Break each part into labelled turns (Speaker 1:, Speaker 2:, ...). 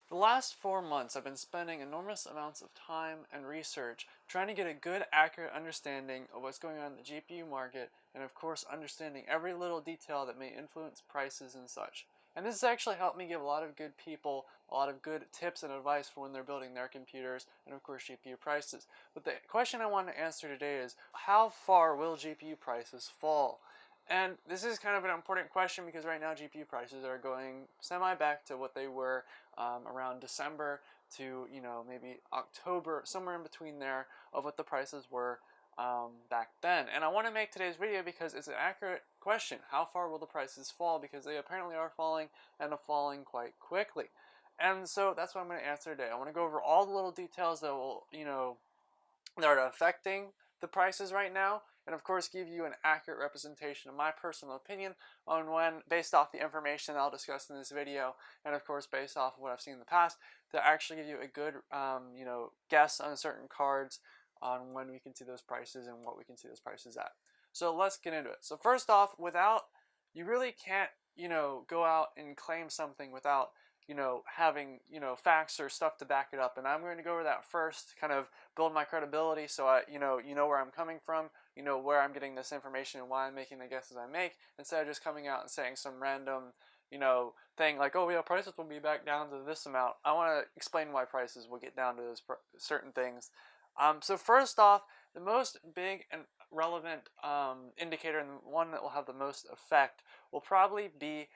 Speaker 1: The last 4 months I've been spending enormous amounts of time and research trying to get a good, accurate understanding of what's going on in the GPU market, and of course understanding every little detail that may influence prices and such. And this has actually helped me give a lot of good people a lot of good tips and advice for when they're building their computers and of course GPU prices. But the question I want to answer today is, how far will GPU prices fall? And this is kind of an important question because right now GPU prices are going semi back to what they were around December to maybe October, somewhere in between there, of what the prices were back then. And I want to make today's video because it's an accurate question. How far will the prices fall? Because they apparently are falling, and are falling quite quickly. And so that's what I'm going to answer today. I want to go over all the little details that will, that are affecting the prices right now, and of course give you an accurate representation of my personal opinion on when, based off the information I'll discuss in this video, and of course based off of what I've seen in the past, to actually give you a good guess on certain cards on when we can see those prices and what we can see those prices at. So let's get into it. So first off, you really can't go out and claim something without having facts or stuff to back it up, and I'm going to go over that first, kind of build my credibility, so I where I'm coming from, where I'm getting this information and why I'm making the guesses I make, instead of just coming out and saying some random thing like, oh yeah, prices will be back down to this amount. I want to explain why prices will get down to those certain things. So first off, the most big and relevant indicator, and the one that will have the most effect, will probably be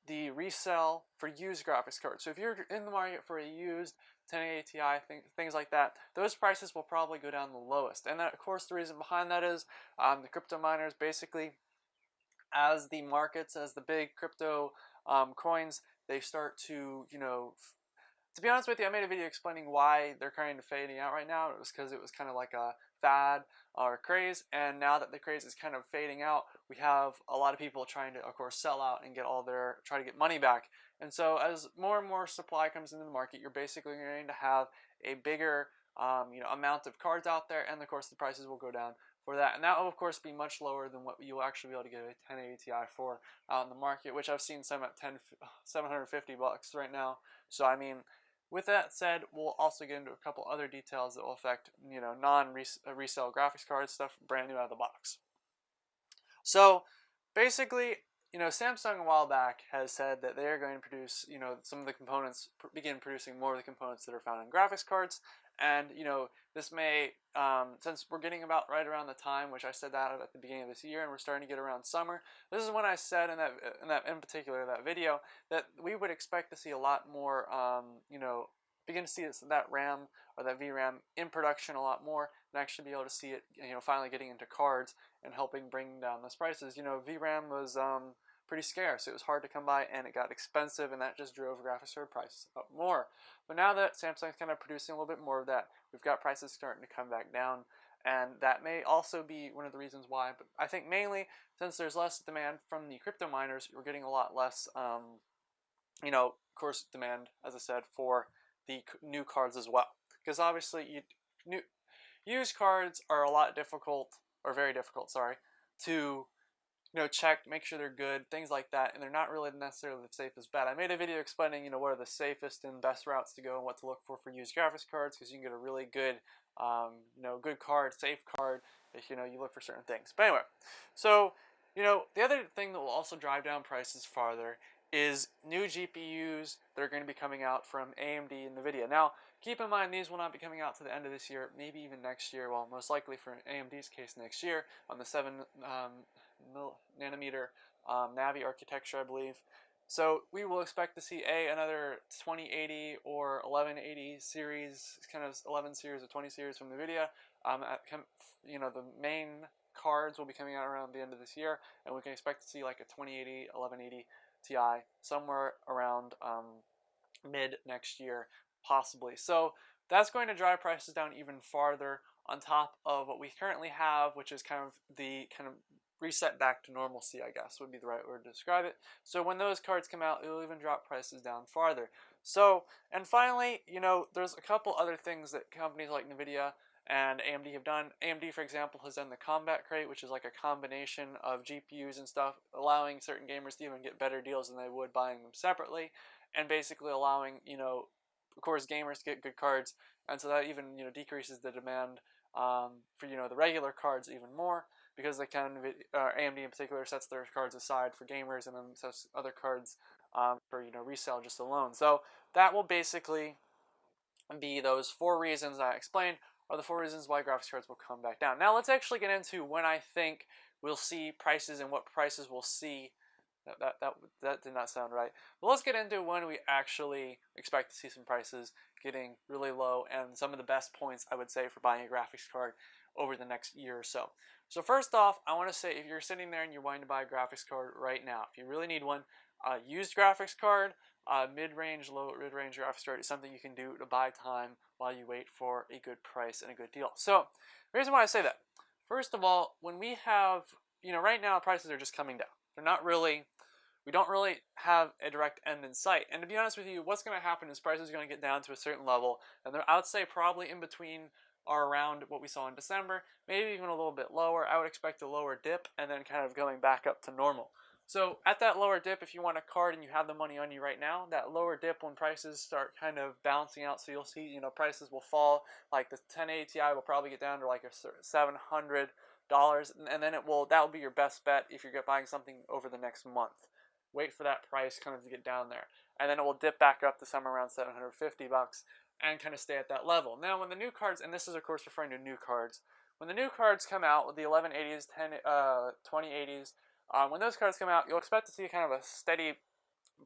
Speaker 1: the resale for used graphics cards. So if you're in the market for a used 1080 Ti, things like that, those prices will probably go down the lowest. And that, of course, the reason behind that is the crypto miners basically, as the markets, as the big crypto coins, they start to be honest with you, I made a video explaining why they're kind of fading out right now. It was because it was kind of like a fad or a craze, and now that the craze is kind of fading out, we have a lot of people trying to, of course, sell out and try to get money back. And so as more and more supply comes into the market, you're basically going to have a bigger amount of cards out there, and of course the prices will go down for that. And that will of course be much lower than what you'll actually be able to get a 1080 Ti for out in the market, which I've seen some at $750 right now. So I mean, with that said, we'll also get into a couple other details that will affect non-resale graphics cards, stuff brand new out of the box. So basically, Samsung a while back has said that they are going to produce, some of the components, begin producing more of the components that are found in graphics cards. And, this may, since we're getting about right around the time, which I said that at the beginning of this year, and we're starting to get around summer, this is when I said in particular that video, that we would expect to see a lot more, begin to see that RAM or that VRAM in production a lot more, and actually be able to see it, finally getting into cards and helping bring down those prices. VRAM was pretty scarce. It was hard to come by, and it got expensive, and that just drove graphics card prices up more. But now that Samsung's kind of producing a little bit more of that, we've got prices starting to come back down, and that may also be one of the reasons why. But I think mainly since there's less demand from the crypto miners, we're getting a lot less, of course, demand, as I said, for the new cards as well. Because obviously, used cards are a lot difficult, or very difficult, sorry, to check, make sure they're good, things like that, and they're not really necessarily the safest bet. I made a video explaining, what are the safest and best routes to go and what to look for used graphics cards, because you can get a really good, good card, safe card, if you look for certain things. But anyway, so the other thing that will also drive down prices farther is new GPUs that are going to be coming out from AMD and NVIDIA. Now, keep in mind, these will not be coming out to the end of this year, maybe even next year. Well, most likely for AMD's case next year on the 7nm Navi architecture, I believe. So we will expect to see another 2080 or 1180 series, kind of 11 series or 20 series from NVIDIA. The main cards will be coming out around the end of this year, and we can expect to see like a 2080, 1180 Ti somewhere around mid next year, possibly. So that's going to drive prices down even farther, on top of what we currently have, which is kind of reset back to normalcy, I guess would be the right word to describe it. So when those cards come out, it'll even drop prices down farther. So, and finally, there's a couple other things that companies like NVIDIA and AMD have done. AMD, for example, has done the Combat Crate, which is like a combination of GPUs and stuff, allowing certain gamers to even get better deals than they would buying them separately. and basically allowing, of course, gamers to get good cards, and so that even, decreases the demand for, the regular cards even more, because they can, AMD in particular sets their cards aside for gamers and then sets other cards for, resale just alone. So that will basically be those 4 reasons I explained are the 4 reasons why graphics cards will come back down. Now let's actually get into when I think we'll see prices and what prices we'll see. That did not sound right. But let's get into when we actually expect to see some prices getting really low and some of the best points, I would say, for buying a graphics card over the next year or so. So first off, I want to say, if you're sitting there and you're wanting to buy a graphics card right now, if you really need one, used graphics card, mid-range, low-mid-range graphics card is something you can do to buy time while you wait for a good price and a good deal. So the reason why I say that, first of all, when we have, right now prices are just coming down. They're not really, we don't really have a direct end in sight. And to be honest with you, what's going to happen is prices are going to get down to a certain level, and I would say probably in between or around what we saw in December, maybe even a little bit lower. I would expect a lower dip and then kind of going back up to normal. So at that lower dip, if you want a card and you have the money on you right now, that lower dip when prices start kind of balancing out, so you'll see, prices will fall. Like the 1080 Ti will probably get down to like a $700, and then that will be your best bet if you're buying something over the next month. Wait for that price kind of to get down there, and then it will dip back up to somewhere around $750 and kind of stay at that level. Now, when the new cards, and this is of course referring to new cards, when the new cards come out with the 1180s, 2080s, when those cards come out, you'll expect to see kind of a steady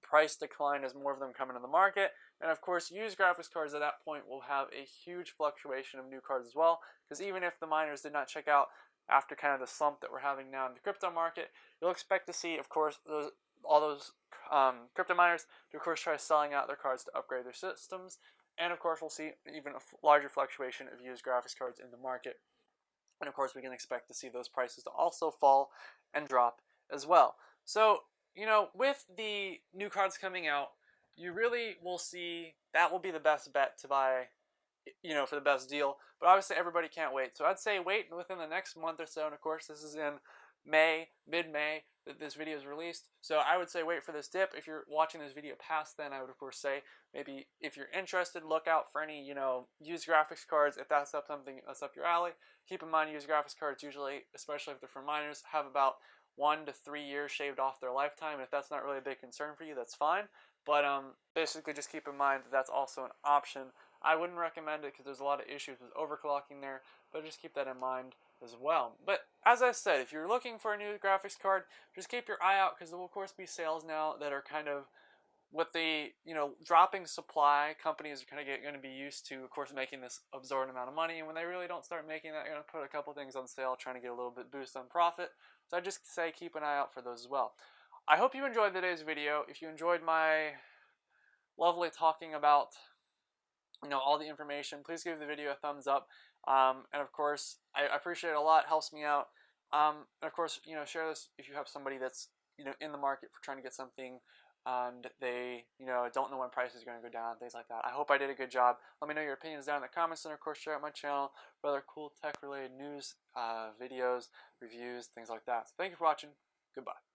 Speaker 1: price decline as more of them come into the market. And of course, used graphics cards at that point will have a huge fluctuation of new cards as well, because even if the miners did not check out after kind of the slump that we're having now in the crypto market, you'll expect to see, of course, all those crypto miners to, of course, try selling out their cards to upgrade their systems. And of course, we'll see even a larger fluctuation of used graphics cards in the market. And of course, we can expect to see those prices to also fall and drop as well. So, with the new cards coming out, you really will see that will be the best bet to buy, for the best deal. But obviously, everybody can't wait. So I'd say wait within the next month or so. And of course, this is in May, mid-May, that this video is released. So I would say wait for this dip. If you're watching this video past then, I would of course say maybe if you're interested, look out for any, used graphics cards. If that's something that's up your alley, keep in mind used graphics cards usually, especially if they're from miners, have about 1 to 3 years shaved off their lifetime. And if that's not really a big concern for you, that's fine. But basically just keep in mind that that's also an option. I wouldn't recommend it because there's a lot of issues with overclocking there, but just keep that in mind as well. But as I said, if you're looking for a new graphics card, just keep your eye out, because there will of course be sales now that are kind of with the dropping supply. Companies are kind of going to be used to, of course, making this absorbent amount of money, and when they really don't start making that, they're going to put a couple things on sale, trying to get a little bit boost on profit. So I just say keep an eye out for those as well. I hope you enjoyed today's video. If you enjoyed my lovely talking about all the information, please give the video a thumbs up, and of course I appreciate it a lot. It helps me out, and of course share this if you have somebody that's in the market for trying to get something and they don't know when prices are going to go down, things like that. I hope I did a good job. Let me know your opinions down in the comments, and of course share out my channel for other cool tech related news, videos, reviews, things like that. So thank you for watching. Goodbye.